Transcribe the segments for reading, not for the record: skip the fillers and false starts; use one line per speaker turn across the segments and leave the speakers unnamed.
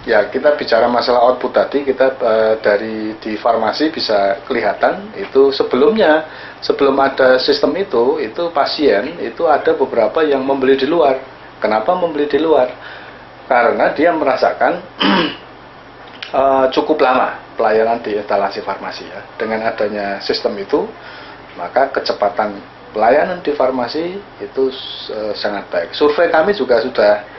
Ya, kita bicara masalah output tadi, kita dari di farmasi bisa kelihatan itu sebelum ada sistem itu pasien itu ada beberapa yang membeli di luar. Kenapa membeli di luar? Karena dia merasakan cukup lama pelayanan di instalasi farmasi ya. Dengan adanya sistem itu, maka kecepatan pelayanan di farmasi itu sangat baik. Survei kami juga sudah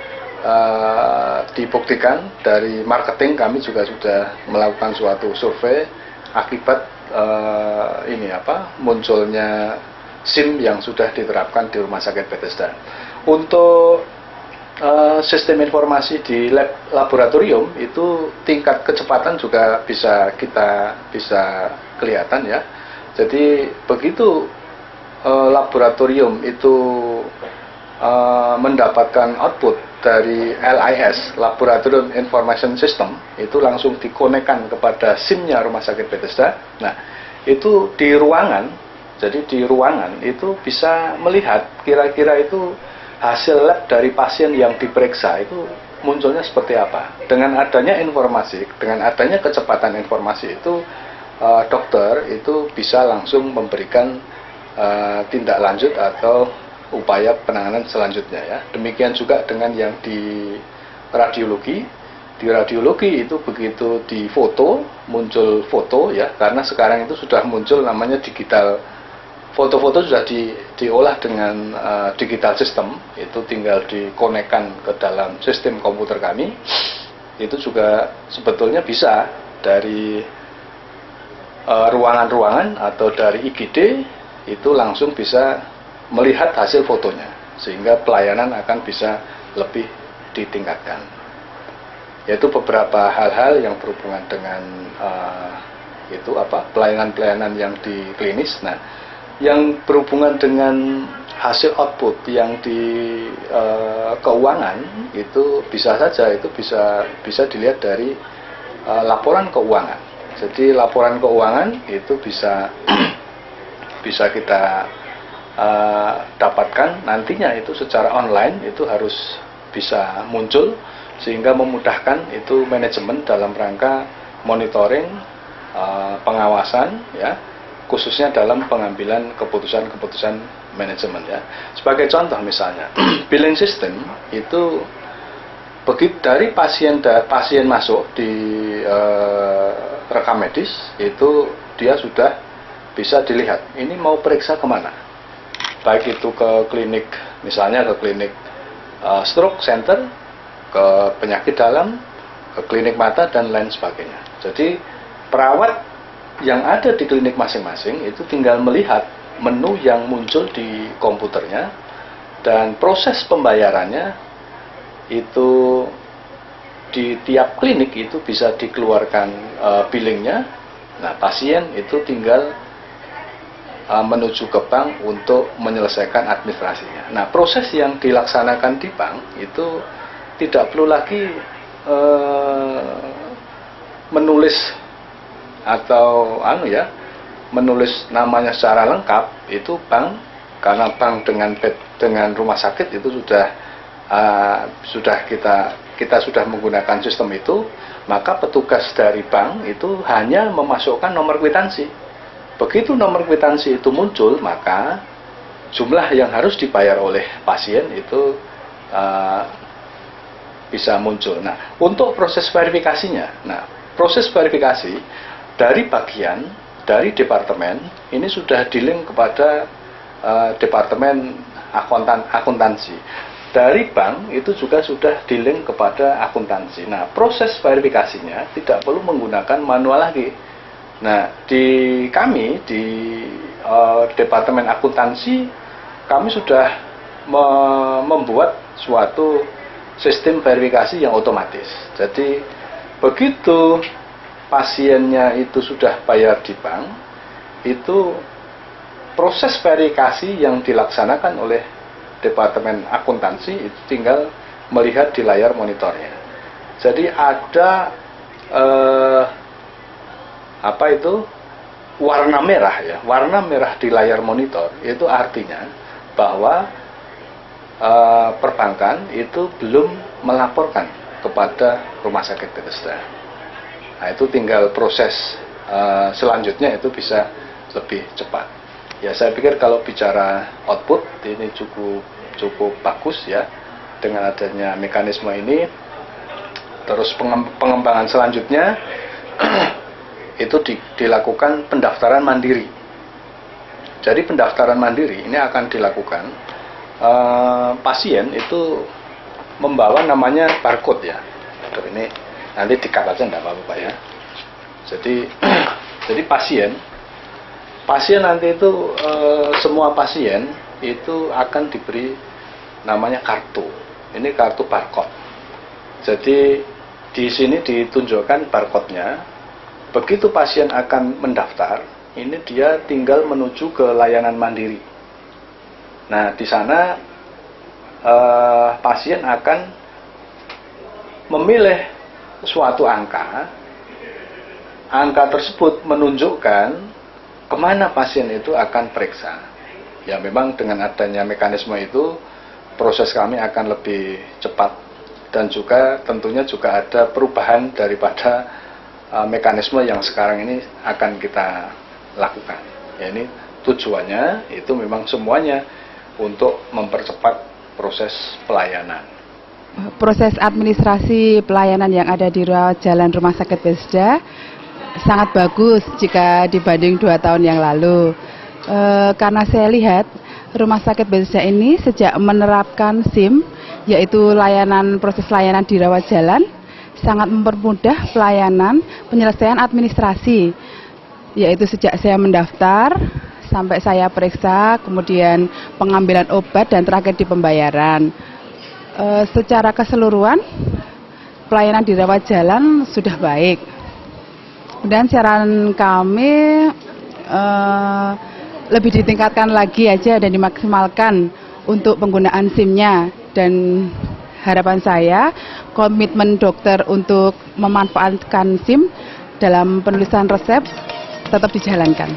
dibuktikan, dari marketing kami juga sudah melakukan suatu survei akibat munculnya SIM yang sudah diterapkan di Rumah Sakit Bethesda. Untuk sistem informasi di laboratorium itu tingkat kecepatan juga bisa kelihatan ya. Jadi begitu laboratorium itu mendapatkan output dari LIS, Laboratorium Information System, itu langsung dikonekkan kepada SIM-nya Rumah Sakit Bethesda. Nah, itu di ruangan, jadi di ruangan itu bisa melihat kira-kira itu hasil lab dari pasien yang diperiksa itu munculnya seperti apa. Dengan adanya informasi, dengan adanya kecepatan informasi itu, dokter itu bisa langsung memberikan tindak lanjut atau upaya penanganan selanjutnya ya. Demikian juga dengan yang di radiologi. Di radiologi itu begitu di foto, muncul foto ya, karena sekarang itu sudah muncul namanya digital. Foto-foto sudah diolah dengan digital system, itu tinggal dikonekkan ke dalam sistem komputer kami. Itu juga sebetulnya bisa dari ruangan-ruangan atau dari IGD itu langsung bisa melihat hasil fotonya, sehingga pelayanan akan bisa lebih ditingkatkan. Yaitu beberapa hal-hal yang berhubungan dengan pelayanan-pelayanan yang di klinis. Nah, yang berhubungan dengan hasil output yang di keuangan itu bisa saja itu bisa dilihat dari laporan keuangan. Jadi laporan keuangan itu bisa kita dapatkan nantinya itu secara online, itu harus bisa muncul sehingga memudahkan itu manajemen dalam rangka monitoring, pengawasan ya, khususnya dalam pengambilan keputusan-keputusan manajemen ya. Sebagai contoh misalnya billing system itu begitu dari pasien masuk di rekam medis itu dia sudah bisa dilihat ini mau periksa kemana, baik itu ke klinik, misalnya ke klinik stroke center, ke penyakit dalam, ke klinik mata, dan lain sebagainya. Jadi perawat yang ada di klinik masing-masing itu tinggal melihat menu yang muncul di komputernya, dan proses pembayarannya itu di tiap klinik itu bisa dikeluarkan billingnya. Nah, pasien itu tinggal menuju ke bank untuk menyelesaikan administrasinya. Nah, proses yang dilaksanakan di bank itu tidak perlu lagi menulis atau menulis namanya secara lengkap. Itu bank, karena bank dengan rumah sakit itu sudah kita sudah menggunakan sistem itu, maka petugas dari bank itu hanya memasukkan nomor kwitansi. Begitu nomor kwitansi itu muncul, maka jumlah yang harus dibayar oleh pasien itu bisa muncul. Nah, untuk proses verifikasinya, proses verifikasi dari departemen ini sudah di-link kepada departemen akuntansi. Dari bank itu juga sudah di-link kepada akuntansi. Nah, proses verifikasinya tidak perlu menggunakan manual lagi. Nah, di Departemen Akuntansi, kami sudah membuat suatu sistem verifikasi yang otomatis. Jadi, begitu pasiennya itu sudah bayar di bank, itu proses verifikasi yang dilaksanakan oleh Departemen Akuntansi itu tinggal melihat di layar monitornya. Jadi ada warna merah ya, warna merah di layar monitor itu artinya bahwa perbankan itu belum melaporkan kepada Rumah Sakit Bethesda. Nah, itu tinggal proses selanjutnya itu bisa lebih cepat. Ya, saya pikir kalau bicara output ini cukup bagus ya dengan adanya mekanisme ini. Terus pengembangan selanjutnya itu dilakukan pendaftaran mandiri. Jadi pendaftaran mandiri ini akan dilakukan pasien itu membawa namanya barcode ya. Ini nanti di-cut aja enggak apa-apa Pak ya. Jadi pasien nanti itu semua pasien itu akan diberi namanya kartu. Ini kartu barcode. Jadi di sini ditunjukkan barcode-nya. Begitu pasien akan mendaftar, ini dia tinggal menuju ke layanan mandiri. Nah, di sana pasien akan memilih suatu angka. Angka tersebut menunjukkan kemana pasien itu akan periksa. Ya, memang dengan adanya mekanisme itu, proses kami akan lebih cepat. Dan juga tentunya juga ada perubahan daripada mekanisme yang sekarang ini akan kita lakukan. Ya, ini tujuannya itu memang semuanya untuk mempercepat proses pelayanan.
Proses administrasi pelayanan yang ada di rawat jalan Rumah Sakit Bethesda sangat bagus jika dibanding 2 tahun yang lalu. Karena saya lihat Rumah Sakit Bethesda ini sejak menerapkan SIM, yaitu proses layanan di rawat jalan, sangat mempermudah pelayanan penyelesaian administrasi, yaitu sejak saya mendaftar sampai saya periksa, kemudian pengambilan obat dan terakhir di pembayaran. Secara keseluruhan pelayanan di rawat jalan sudah baik. Dan saran kami lebih ditingkatkan lagi aja dan dimaksimalkan untuk penggunaan SIM-nya, dan harapan saya komitmen dokter untuk memanfaatkan SIM dalam penulisan resep tetap dijalankan.